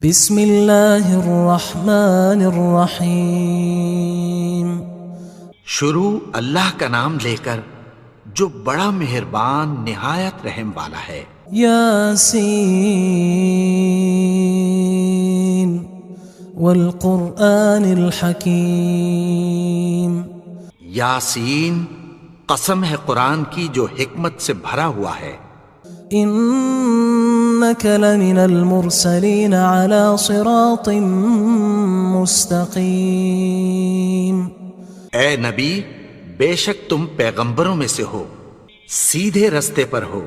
بسم اللہ الرحمن الرحیم۔ شروع اللہ کا نام لے کر جو بڑا مہربان نہایت رحم والا ہے۔ یاسین والقرآن الحکیم۔ یاسین، قسم ہے قرآن کی جو حکمت سے بھرا ہوا ہے۔ انک لمن المرسلین علی صراط مستقیم۔ اے نبی، بے شک تم پیغمبروں میں سے ہو، سیدھے رستے پر ہو۔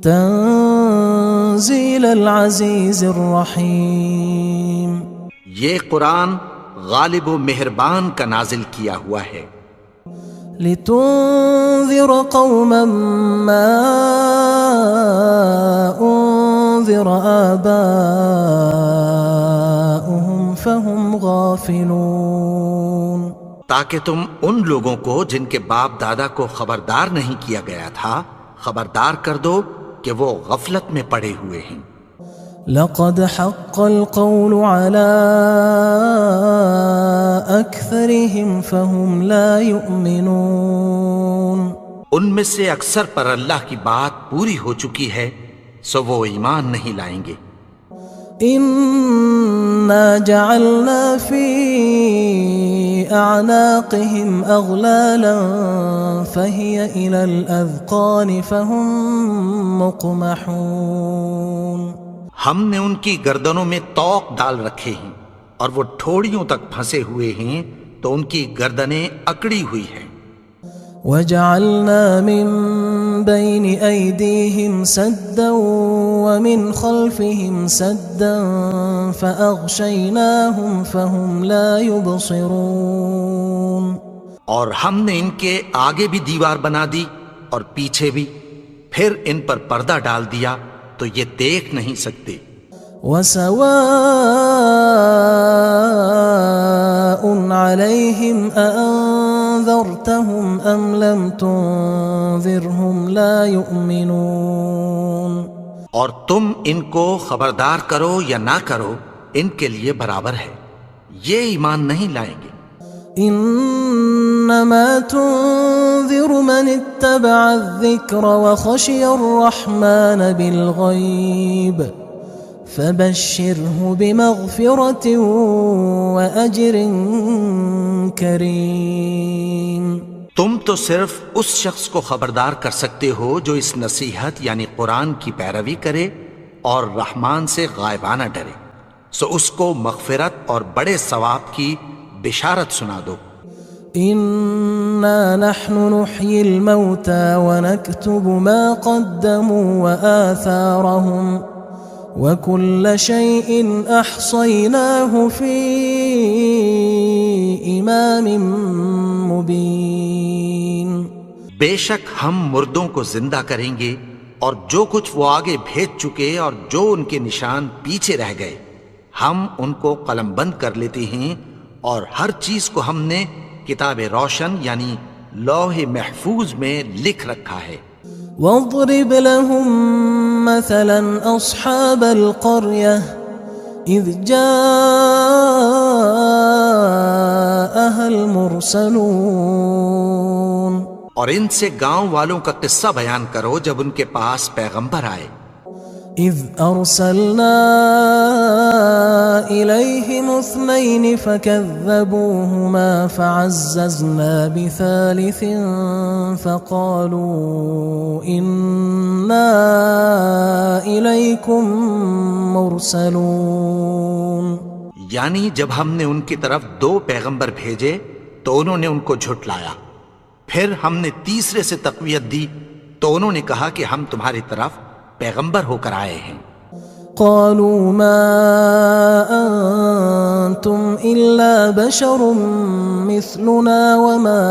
تنزیل العزیز الرحیم۔ یہ قرآن غالب و مہربان کا نازل کیا ہوا ہے۔ لتنذر قوما ما انذر آباؤهم فهم غافلون۔ تاکہ تم ان لوگوں کو جن کے باپ دادا کو خبردار نہیں کیا گیا تھا خبردار کر دو کہ وہ غفلت میں پڑے ہوئے ہیں۔ لقد حق القول على أكثرهم فهم لا يؤمنون۔ ان میں سے اکثر پر اللہ کی بات پوری ہو چکی ہے سو وہ ایمان نہیں لائیں گے۔ إنا جعلنا في أعناقهم أغلالا فهي إلى الأذقان فهم مقمحون۔ ہم نے ان کی گردنوں میں طوق ڈال رکھے ہیں اور وہ ٹھوڑیوں تک پھنسے ہوئے ہیں تو ان کی گردنیں اکڑی ہوئی ہیں۔ وجعلنا من بين أيديهم سدا ومن خلفهم سدا فأغشيناهم فهم لا يبصرون۔ اور ہم نے ان کے آگے بھی دیوار بنا دی اور پیچھے بھی، پھر ان پر پردہ ڈال دیا تو یہ دیکھ نہیں سکتے۔ وسواء عليهم أأنذرتهم أم لم تنذرهم لا يؤمنون۔ اور تم ان کو خبردار کرو یا نہ کرو ان کے لیے برابر ہے، یہ ایمان نہیں لائیں گے۔ انما تنذر من اتبع الذکر وخشی الرحمن بالغیب فبشره بمغفرة وأجر کریم۔ تم تو صرف اس شخص کو خبردار کر سکتے ہو جو اس نصیحت یعنی قرآن کی پیروی کرے اور رحمان سے غائبانہ ڈرے، سو اس کو مغفرت اور بڑے ثواب کی بشارت سنا دو۔ إنا نحن نحيي الموتى ونكتب ما قدموا وآثارهم وكل شيء أحصيناه في إمام مبين۔ بے شک ہم مردوں کو زندہ کریں گے اور جو کچھ وہ آگے بھیج چکے اور جو ان کے نشان پیچھے رہ گئے ہم ان کو قلم بند کر لیتے ہیں، اور ہر چیز کو ہم نے کتاب روشن یعنی لوح محفوظ میں لکھ رکھا ہے۔ واضرب لهم مثلا أصحاب القرية إذ جاءها المرسلون۔ اور ان سے گاؤں والوں کا قصہ بیان کرو جب ان کے پاس پیغمبر آئے۔ إذ أرسلنا إليهم اثنين فكذبوهما فعززنا بثالث فقالوا إنا إليكم مرسلون۔ یعنی جب ہم نے ان کی طرف 2 پیغمبر بھیجے تو انہوں نے ان کو جھٹلایا، پھر ہم نے تیسرے سے تقویت دی تو انہوں نے کہا کہ ہم تمہاری طرف پیغمبر ہو کر آئے ہیں۔ قالوا ما أنتم إلا بشر مثلنا وما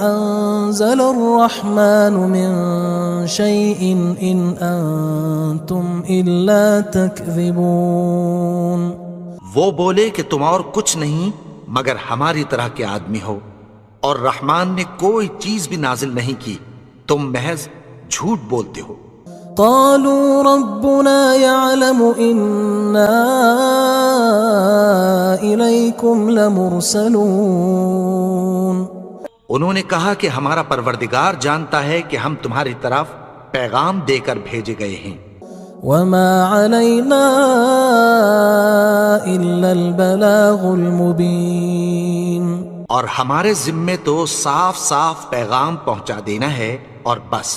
أنزل الرحمن من شيء إن أنتم إلا تكذبون۔ وہ بولے کہ تم اور کچھ نہیں مگر ہماری طرح کے آدمی ہو، اور رحمان نے کوئی چیز بھی نازل نہیں کی، تم محض جھوٹ بولتے ہو۔ قالوا ربنا يعلم إنا إليكم لمرسلون انہوں نے کہا کہ ہمارا پروردگار جانتا ہے کہ ہم تمہاری طرف پیغام دے کر بھیجے گئے ہیں. وما علينا إلا البلاغ المبين. اور ہمارے ذمے تو صاف صاف پیغام پہنچا دینا ہے اور بس.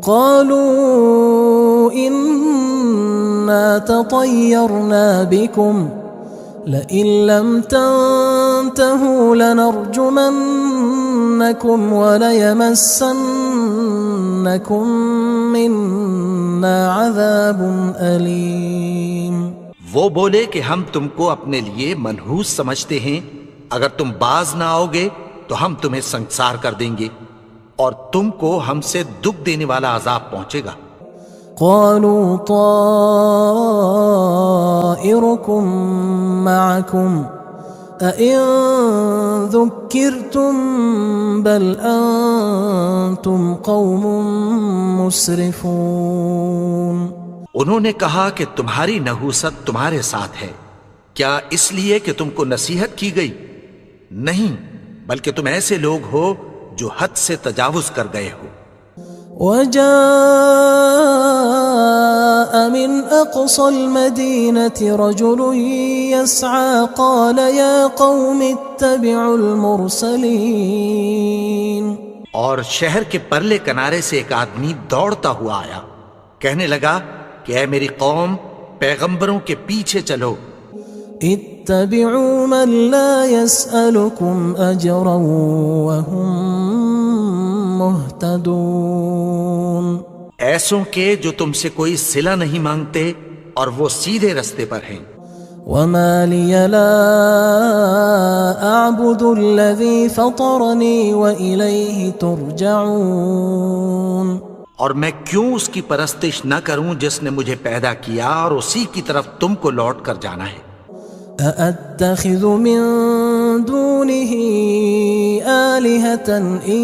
قالوا إنا تطيرنا بكم لئن لم تنتهوا لنرجمنكم وليمسنكم منا عذاب أليم. وہ بولے کہ ہم تم کو اپنے لیے منحوس سمجھتے ہیں، اگر تم باز نہ آؤ گے تو ہم تمہیں سنسار کر دیں گے اور تم کو ہم سے دکھ دینے والا عذاب پہنچے گا. قالوا طائركم معكم أئن ذكرتم بل أنتم قوم مسرفون. انہوں نے کہا کہ تمہاری نحوست تمہارے ساتھ ہے، کیا اس لیے کہ تم کو نصیحت کی گئی؟ نہیں، بلکہ تم ایسے لوگ ہو جو حد سے تجاوز کر گئے ہو. وجاء من أقصى المدينة رجل يسعى قال يا قوم اتبعوا المرسلين. اور شہر کے پرلے کنارے سے ایک آدمی دوڑتا ہوا آیا، کہنے لگا کہ اے میری قوم، پیغمبروں کے پیچھے چلو. اتبعوا من لا يسألكم أجرا وهم مهتدون. ایسوں کے جو تم سے کوئی صلہ نہیں مانگتے اور وہ سیدھے رستے پر ہیں. وما لي لا أعبد الذي فطرني وإليه ترجعون. اور میں کیوں اس کی پرستش نہ کروں جس نے مجھے پیدا کیا اور اسی کی طرف تم کو لوٹ کر جانا ہے. أأتخذ من دونه آلهة إن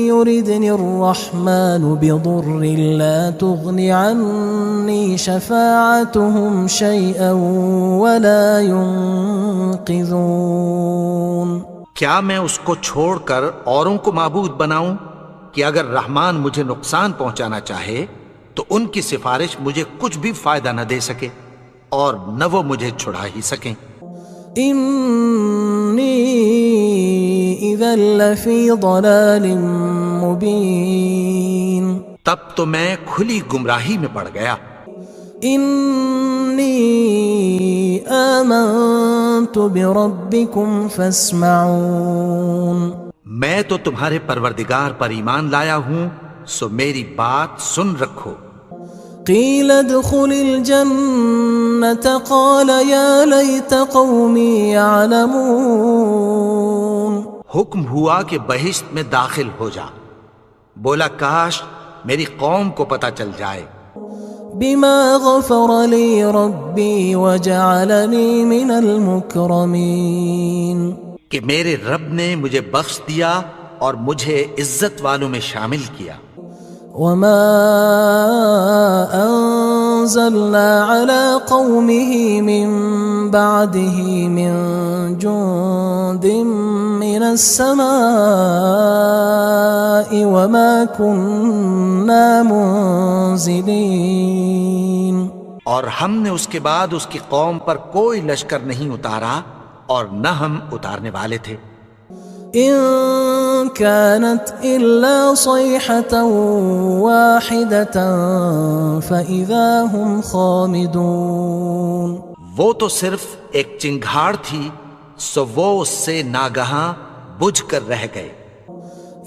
يردني الرحمن بضر لا تغن عني شفاعتهم شيئا ولا ينقذون. کیا میں اس کو چھوڑ کر اوروں کو معبود بناؤں کہ اگر رحمان مجھے نقصان پہنچانا چاہے تو ان کی سفارش مجھے کچھ بھی فائدہ نہ دے سکے اور نہ وہ مجھے چھڑا ہی سکیں. إني إذا لفي ضلال مبين. تب تو میں کھلی گمراہی میں پڑ گیا. إني آمنت بربكم فاسمعون. میں تو تمہارے پروردگار پر ایمان لایا ہوں، سو میری بات سن رکھو. قيل ادخل الجنة قال يا ليت قومي يعلمون. حکم ہوا کہ بہشت میں داخل ہو جا. بولا کاش میری قوم کو پتہ چل جائے. بما غفر لي ربي وجعلني من المكرمين. کہ میرے رب نے مجھے بخش دیا اور مجھے عزت والوں میں شامل کیا. وما أنزلنا على قومه من بعده من جند من السماء وما كنا منزلين. اور ہم نے اس کے بعد اس کی قوم پر کوئی لشکر نہیں اتارا اور نہ ہم اتارنے والے تھے. إن كانت إلا صيحة واحدة فإذا هم خامدون. وہ تو صرف ایک چنگھاڑ تھی، سو وہ اس سے ناگہاں بجھ کر رہ گئے.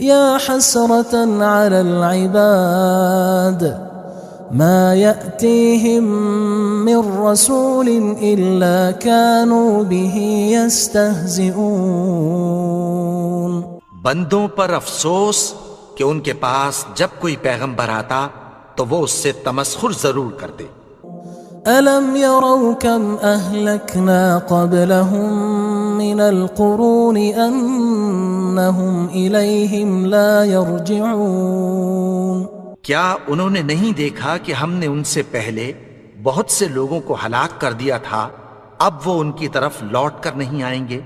يا حسرة على العباد ما يأتيهم من رسول إلا كانوا به يستهزئون. بندوں پر افسوس کہ ان کے پاس جب کوئی پیغمبر آتا تو وہ اس سے تمسخر ضرور کرتے. ألم يروا كم أهلكنا قبلهم من القرون أنهم إليهم لا يرجعون. کیا انہوں نے نہیں دیکھا کہ ہم نے ان سے پہلے بہت سے لوگوں کو ہلاک کر دیا تھا، اب وہ ان کی طرف لوٹ کر نہیں آئیں گے؟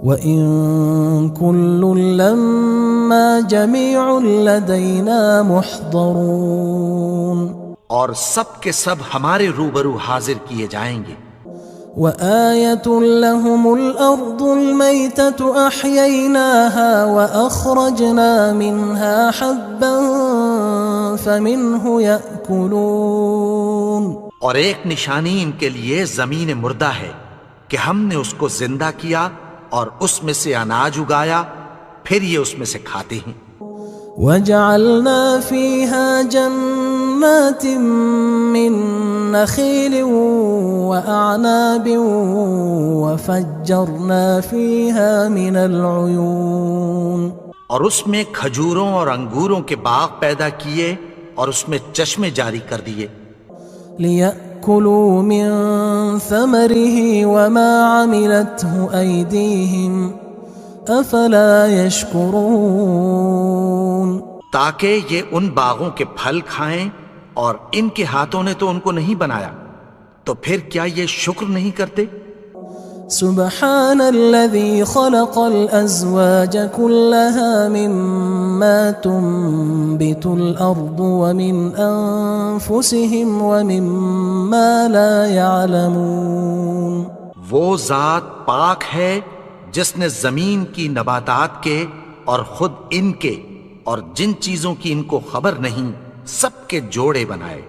وَإِن كُلٌّ لَمَّا جَمِيعٌ لَدَيْنَا مُحْضَرُونَ، اور سب کے سب ہمارے روبرو حاضر کیے جائیں گے۔ وَآيَةٌ لَهُمُ الْأَرْضُ الْمَيْتَةُ أَحْيَيْنَاهَا وَأَخْرَجْنَا مِنْهَا حَبًّا فَمِنْهُ يَأْكُلُونَ، اور ایک نشانی ان کے لیے زمین مردہ ہے کہ ہم نے اس کو زندہ کیا اور اس میں سے اناج اگایا، پھر یہ اس میں سے کھاتے ہیں۔ وَجَعَلْنَا فِيهَا جَنَّاتٍ مِّن نَخِيلٍ وَأَعْنَابٍ وَفَجَّرْنَا فِيهَا مِنَ الْعُيُونِ، اور اس میں کھجوروں اور انگوروں کے باغ پیدا کیے اور اس میں چشمے جاری کر دیے، لِيَأْكُلُوا مِن ثَمَرِهِ وَمَا عَمِلَتْهُ أَيْدِيهِمْ أَفَلَا يَشْكُرُونَ، تاکہ یہ ان باغوں کے پھل کھائیں، اور ان کے ہاتھوں نے تو ان کو نہیں بنایا، تو پھر کیا یہ شکر نہیں کرتے؟ سبحان الذي خلق الأزواج كلها مما تنبت الأرض ومن أنفسهم ومما لا يعلمون، وہ ذات پاک ہے جس نے زمین کی نباتات کے اور خود ان کے اور جن چیزوں کی ان کو خبر نہیں سب کے جوڑے بنائے۔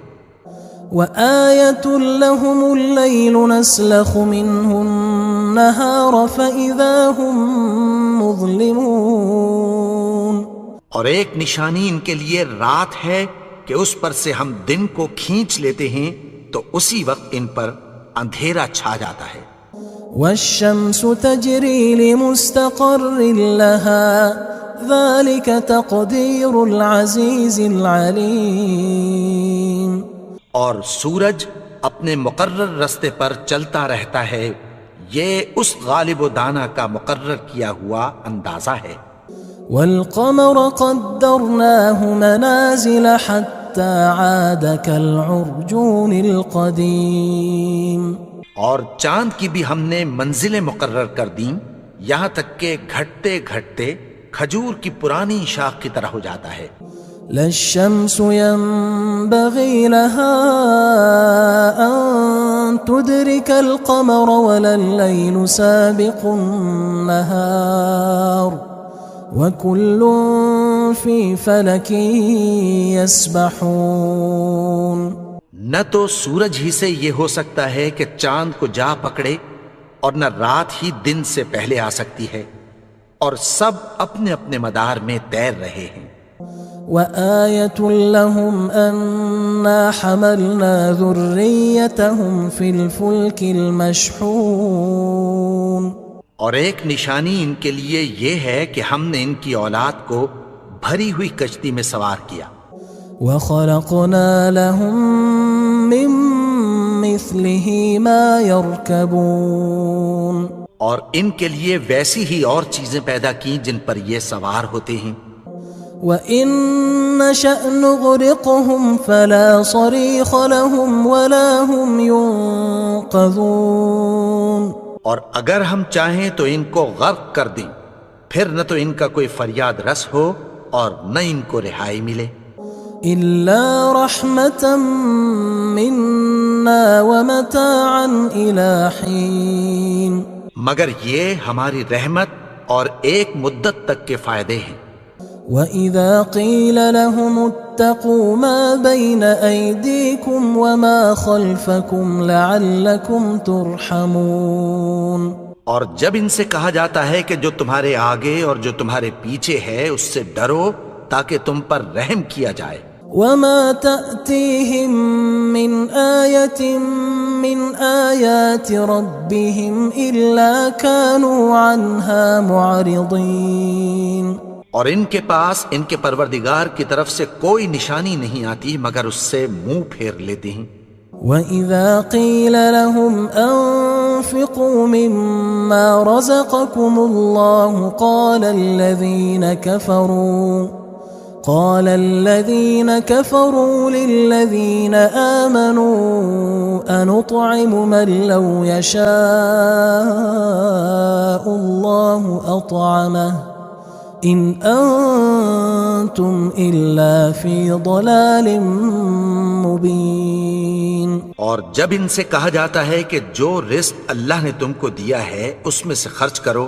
وآية لهم الليل نسلخ منه النهار فإذا هم مظلمون، اور ایک نشانی ان کے لیے رات ہے کہ اس پر سے ہم دن کو کھینچ لیتے ہیں تو اسی وقت ان پر اندھیرا چھا جاتا ہے۔ والشمس تجري لمستقر لها ذلك تقدير العزيز العليم، اور سورج اپنے مقرر رستے پر چلتا رہتا ہے، یہ اس غالب و دانا کا مقرر کیا ہوا اندازہ ہے۔ والقمر قدرناه منازل حتى عاد كالعرجون القديم، اور چاند کی بھی ہم نے منزلیں مقرر کر دیں، یہاں تک کہ گھٹتے گھٹتے کھجور کی پرانی شاخ کی طرح ہو جاتا ہے۔ لا الشمس ينبغي لها أن تدرك القمر ولا الليل سابق النهار وكل في فلك يسبحون، نہ تو سورج ہی سے یہ ہو سکتا ہے کہ چاند کو جا پکڑے، اور نہ رات ہی دن سے پہلے آ سکتی ہے، اور سب اپنے اپنے مدار میں تیر رہے ہیں۔ وآية لهم أنا حملنا ذريتهم في الفلك المشحون، اور ایک نشانی ان کے لیے یہ ہے کہ ہم نے ان کی اولاد کو بھری ہوئی کشتی میں سوار کیا۔ وخلقنا لهم من مثله ما يركبون، اور ان کے لیے ویسی ہی اور چیزیں پیدا کی جن پر یہ سوار ہوتے ہیں۔ وَإِن نَّشَأْ نُغْرِقْهُمْ فَلَا صَرِيخَ لَهُمْ وَلَا هُمْ يُنقَذُونَ، اور اگر ہم چاہیں تو ان کو غرق کر دیں، پھر نہ تو ان کا کوئی فریاد رس ہو اور نہ ان کو رہائی ملے۔ إِلَّا رَحْمَةً مِّنَّا وَمَتَاعًا إِلَى حِينٍ، مگر یہ ہماری رحمت اور ایک مدت تک کے فائدے ہیں۔ وَإِذَا قِيلَ لَهُمُ اتَّقُوا مَا بَيْنَ أَيْدِيكُمْ وَمَا خَلْفَكُمْ لَعَلَّكُمْ تُرْحَمُونَ، اور جب ان سے کہا جاتا ہے کہ جو تمہارے آگے اور جو تمہارے پیچھے ہے اس سے ڈرو تاکہ تم پر رحم کیا جائے۔ وَمَا تَأْتِيهِم مِّنْ آيَةٍ مِّنْ آيَاتِ رَبِّهِمْ إِلَّا كَانُوا عَنْهَا مُعْرِضِينَ، اور ان کے پاس ان کے پروردگار کی طرف سے کوئی نشانی نہیں آتی مگر اس سے منہ پھیر لیتے ہیں۔ وَإِذَا قِيلَ لَهُمْ أَنفِقُوا مِمَّا رَزَقَكُمُ اللَّهُ قال الذين كفروا للذين آمنوا أنطعم من لو يشاء الله أطعمه إن أنتم إلا في ضلال مبين. اور جب ان سے کہا جاتا ہے کہ جو رزق اللہ نے تم کو دیا ہے اس میں سے خرچ کرو،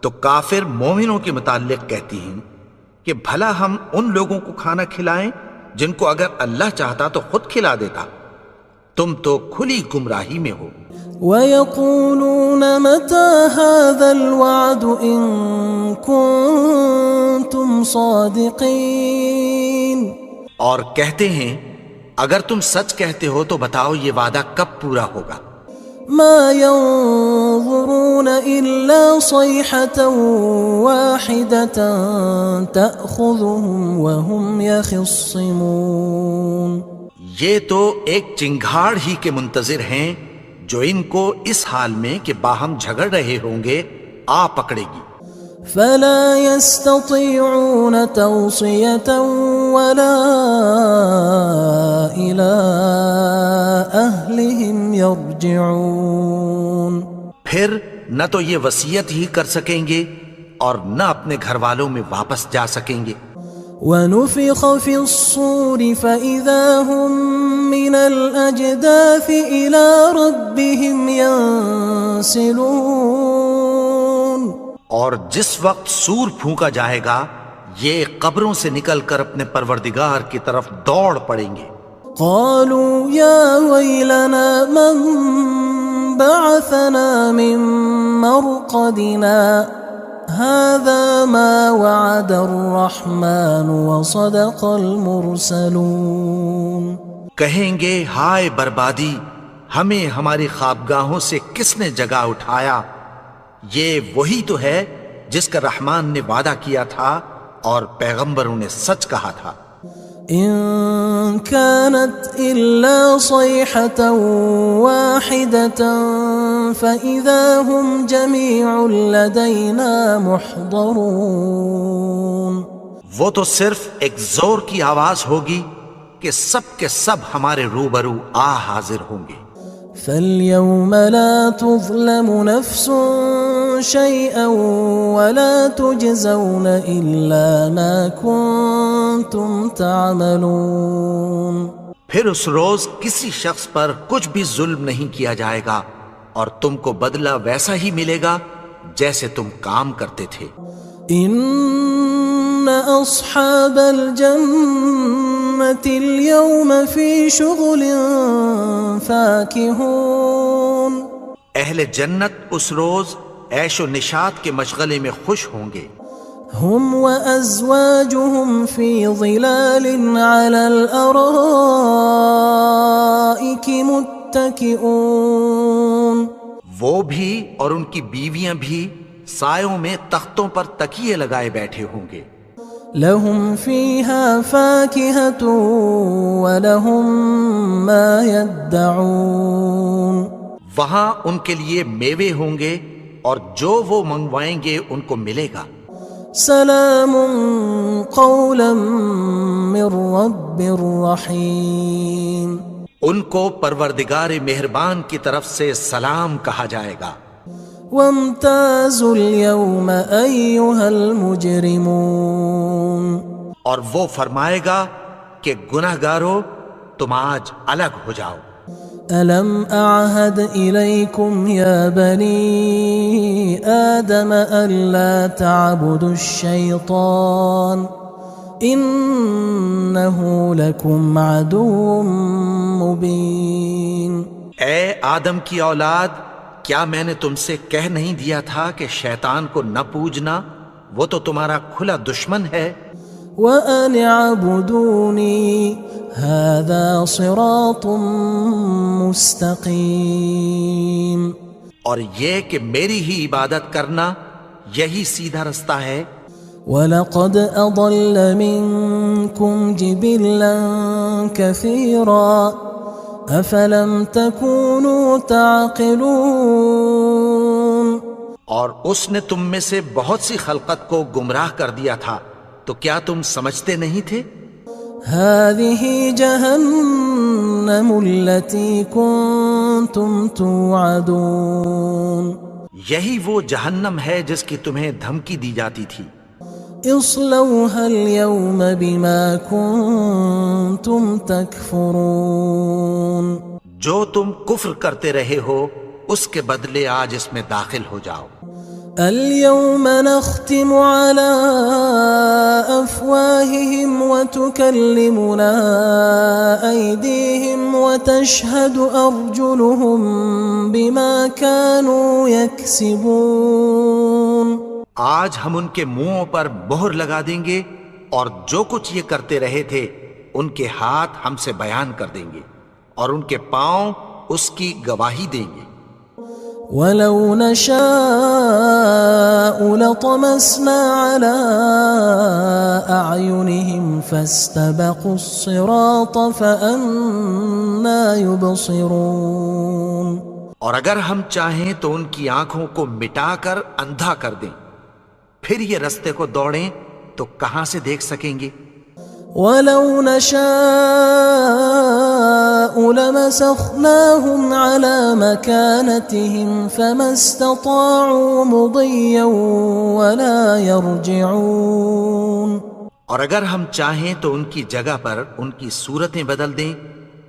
تو کافر مومنوں کے متعلق کہتی ہیں کہ بھلا ہم ان لوگوں کو کھانا کھلائیں جن کو اگر اللہ چاہتا تو خود کھلا دیتا. تم تو کھلی گمراہی میں ہو. وَيَقُولُونَ مَتَى هَذَا الْوَعْدُ إِن كُنتُمْ صَادِقِينَ. اور کہتے ہیں اگر تم سچ کہتے ہو تو بتاؤ یہ وعدہ کب پورا ہوگا. ما ينظرون إلا صيحة واحدة تأخذهم وهم يخصمون. یہ تو ایک چنگھاڑ ہی کے منتظر ہیں جو ان کو اس حال میں کہ باہم جھگڑ رہے ہوں گے آ پکڑے گی. فلا يستطيعون توصية ولا إلى أهلهم يرجعون. پھر نہ تو یہ وصیت ہی کر سکیں گے اور نہ اپنے گھر والوں میں واپس جا سکیں گے. ونفخ في الصور فإذا هم من الأجداث إلى ربهم ينسلون. اور جس وقت سور پھونکا جائے گا یہ قبروں سے نکل کر اپنے پروردگار کی طرف دوڑ پڑیں گے. قالوا يا ويلنا من بعثنا من مرقدنا هذا ما وعد الرحمن وصدق المرسلون. کہیں گے ہائے بربادی، ہمیں ہماری خوابگاہوں سے کس نے جگا اٹھایا. یہ وہی تو ہے جس کا رحمان نے وعدہ کیا تھا اور پیغمبروں نے سچ کہا تھا. إن كانت إلا صيحة واحدة فإذا هم جميع لدينا محضرون. وہ تو صرف ایک زور کی آواز ہوگی کہ سب کے سب ہمارے روبرو حاضر ہوں گے. فاليوم لا تظلم نفس شيئا ولا تجزون إلا ما كنتم تعملون. پھر اس روز کسی شخص پر کچھ بھی ظلم نہیں کیا جائے گا اور تم کو بدلہ ویسا ہی ملے گا جیسے تم کام کرتے تھے. إن أصحاب الجنة اليوم في شغل فاكهون. اہل جنت اس روز عیش و نشاط کے مشغلے میں خوش ہوں گے. هم وأزواجهم في ظلال على الأرائك متكئون. وہ بھی اور ان کی بیویاں بھی سایوں میں تختوں پر تکیے لگائے بیٹھے ہوں گے. لهم فيها فاكهة ولهم ما يدعون. وہاں ان کے لیے میوے ہوں گے اور جو وہ منگوائیں گے ان کو ملے گا. سلام قولا من رب رحیم. ان کو پروردگار مہربان کی طرف سے سلام کہا جائے گا. وامتازوا اليوم أيها المجرمون. اور وہ فرمائے گا کہ گناہگارو تم آج الگ ہو جاؤ. ألم أعهد إليكم يا بني آدم ألا تعبدوا الشيطان إنه لكم عدو مبين. اے آدم کی اولاد، کیا میں نے تم سے کہہ نہیں دیا تھا کہ شیطان کو نہ پوجنا، وہ تو تمہارا کھلا دشمن ہے. وَأَنِ اعْبُدُونِي هَذَا صِرَاطٌ مُسْتَقِيمٌ. اور یہ کہ میری ہی عبادت کرنا یہی سیدھا رستہ ہے. وَلَقَدْ أَضَلَّ مِنْكُمْ جِبِلًّا كَثِيرًا أَفَلَمْ تَكُونُوا تَعْقِلُونَ. اور اس نے تم میں سے بہت سی خلقت کو گمراہ کر دیا تھا، تو کیا تم سمجھتے نہیں تھے؟ هذه جهنم التي كنتم توعدون یہی وہ جہنم ہے جس کی تمہیں دھمکی دی جاتی تھی۔ اصلوها اليوم بما كنتم تكفرون جو تم کفر کرتے رہے ہو اس کے بدلے آج اس میں داخل ہو جاؤ۔ اليوم نختم على أفواههم وتكلمنا أيديهم وتشهد أرجلهم بما كانوا يكسبون آج ہم ان کے منہوں پر مہر لگا دیں گے اور جو کچھ یہ کرتے رہے تھے ان کے ہاتھ ہم سے بیان کر دیں گے اور ان کے پاؤں اس کی گواہی دیں گے۔ ولو نشاء لطمسنا على أعينهم فاستبقوا الصراط فأنى يبصرون اور اگر ہم چاہیں تو ان کی آنکھوں کو مٹا کر اندھا کر دیں، پھر یہ رستے کو دوڑیں تو کہاں سے دیکھ سکیں گے؟ ولو نشاء لمسخناهم على مكانتهم فما استطاعوا مضيا ولا يرجعون اور اگر ہم چاہیں تو ان کی جگہ پر ان کی صورتیں بدل دیں،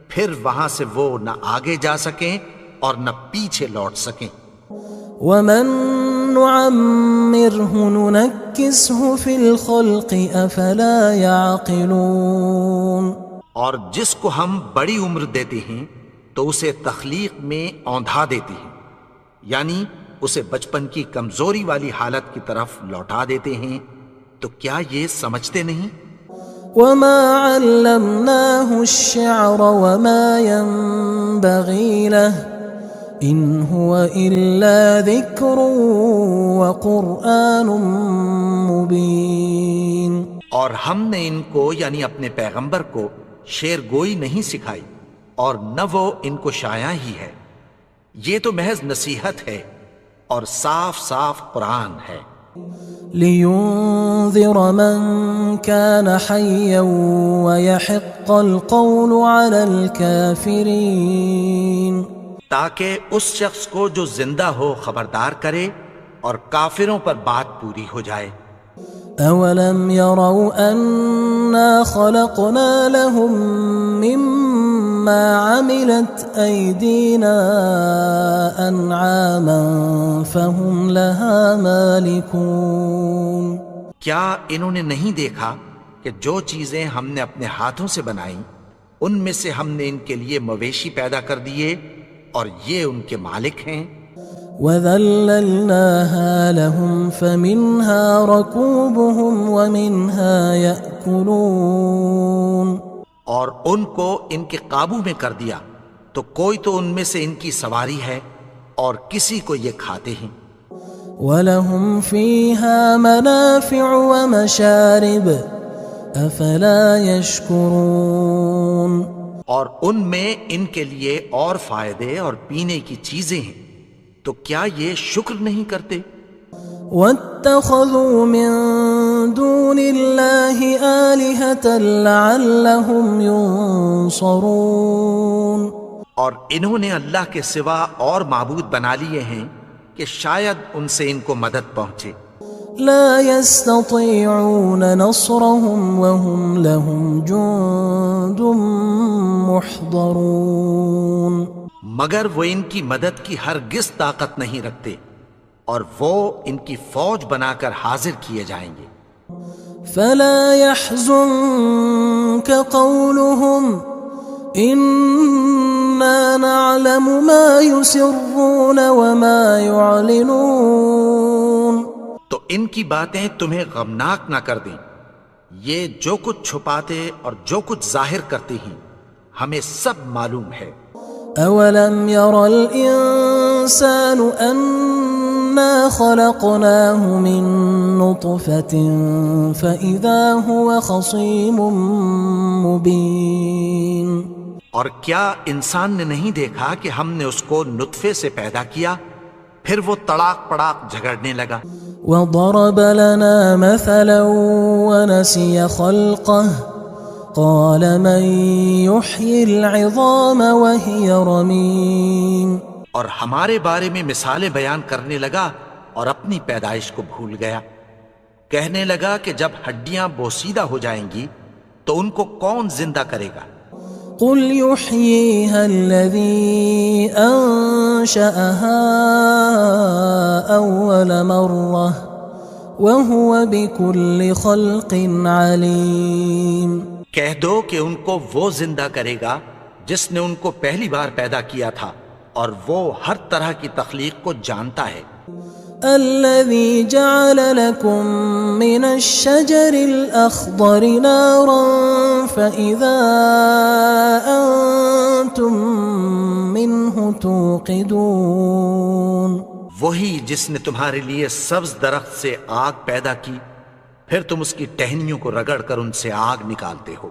پھر وہاں سے وہ نہ آگے جا سکیں اور نہ پیچھے لوٹ سکیں۔ ومن نعمره ننكسه في الخلق افلا يعقلون اور جس کو ہم بڑی عمر دیتے ہیں تو اسے تخلیق میں اوندھا دیتے ہیں، یعنی اسے بچپن کی کمزوری والی حالت کی طرف لوٹا دیتے ہیں، تو کیا یہ سمجھتے نہیں؟ وما علمناه الشعر وما ينبغي له ان هو الا ذکر وقرآن مبین اور ہم نے ان کو یعنی اپنے پیغمبر کو شعر گوئی نہیں سکھائی اور نہ وہ ان کو شاعر ہی ہے، یہ تو محض نصیحت ہے اور صاف صاف قرآن ہے۔ لينذر من كان حيا ويحق القول على الكافرين تاکہ اس شخص کو جو زندہ ہو خبردار کرے اور کافروں پر بات پوری ہو جائے۔ اولم يروا انا خلقنا لهم مما عملت ايدينا انعاما فهم لها مالكون کیا انہوں نے نہیں دیکھا کہ جو چیزیں ہم نے اپنے ہاتھوں سے بنائیں ان میں سے ہم نے ان کے لیے مویشی پیدا کر دیے اور یہ ان کے مالک ہیں۔ وَذَلَّلْنَاهَا لَهُمْ فَمِنْهَا رَكُوبُهُمْ وَمِنْهَا يَأْكُلُونَ اور ان کو ان کے قابو میں کر دیا تو کوئی تو ان میں سے ان کی سواری ہے اور کسی کو یہ کھاتے ہیں۔ وَلَهُمْ فِيهَا مَنَافِعُ وَمَشَارِبُ أَفَلَا يَشْكُرُونَ اور ان میں ان کے لیے اور فائدے اور پینے کی چیزیں ہیں، تو کیا یہ شکر نہیں کرتے؟ وَاتَّخَذُوا مِن دُونِ اللَّهِ آلِهَةً لَعَلَّهُمْ يُنصَرُونَ اور انہوں نے اللہ کے سوا اور معبود بنا لیے ہیں کہ شاید ان سے ان کو مدد پہنچے۔ لا يستطيعون نصرهم وهم لهم جند محضرون مگر وہ ان کی مدد کی ہرگز طاقت نہیں رکھتے اور وہ ان کی فوج بنا کر حاضر کیے جائیں گے۔ فلا يحزنك قولهم إنا نعلم ما يسرون وما يعلنون تو ان کی باتیں تمہیں غمناک نہ کر دیں، یہ جو کچھ چھپاتے اور جو کچھ ظاہر کرتے ہیں ہمیں سب معلوم ہے۔ اولم ير الانسان انا خلقناه من نطفة فاذا هو خصيم مبين اور کیا انسان نے نہیں دیکھا کہ ہم نے اس کو نطفے سے پیدا کیا، پھر وہ تڑاک پڑاک جھگڑنے لگا۔ وضرب لنا مثلا ونسي خلقه قال من يحيي العظام وهي رميم. اور ہمارے بارے میں مثالیں بیان کرنے لگا اور اپنی پیدائش کو بھول گیا. کہنے لگا کہ جب ہڈیاں بوسیدہ ہو جائیں گی تو ان کو کون زندہ کرے گا؟ قل يحييها الذي أنشأها أول مرة وهو بكل خلق عليم. کہہ دو کہ ان کو وہ زندہ کرے گا جس نے ان کو پہلی بار پیدا کیا تھا اور وہ ہر طرح کی تخلیق کو جانتا ہے. الذي جعل لكم من الشجر الأخضر نارا فإذا أنتم منه توقدون. وہی جس نے تمہارے لیے سبز درخت سے آگ پیدا کی پھر تم اس کی ٹہنیوں کو رگڑ کر ان سے آگ نکالتے ہو.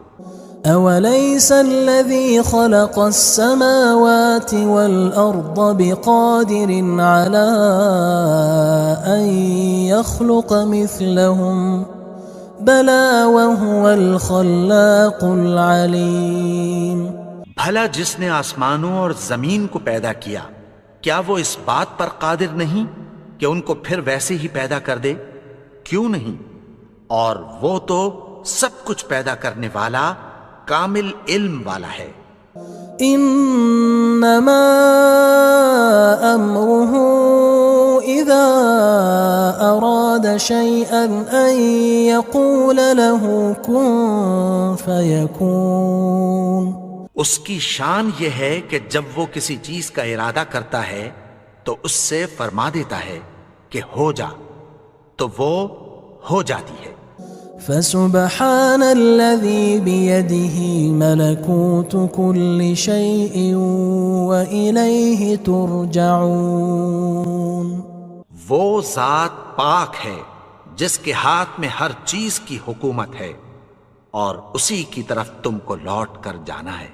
أوليس الذي خلق السماوات والأرض بقادر على أن يخلق مثلهم بلى وهو الخلاق العليم. بھلا جس نے آسمانوں اور زمین کو پیدا کیا کیا وہ اس بات پر قادر نہیں کہ ان کو پھر ویسے ہی پیدا کر دے؟ کیوں نہیں؟ اور وہ تو سب کچھ پیدا کرنے والا کامل علم والا ہے. انما امره اذا اراد شيئا ان يقول له كن فيكون. اس کی شان یہ ہے کہ جب وہ کسی چیز کا ارادہ کرتا ہے تو اس سے فرما دیتا ہے کہ ہو جا تو وہ ہو جاتی ہے. فسبحان الذي بيده ملكوت كل شيء وإليه ترجعون. وہ ذات پاک ہے جس کے ہاتھ میں ہر چیز کی حکومت ہے اور اسی کی طرف تم کو لوٹ کر جانا ہے.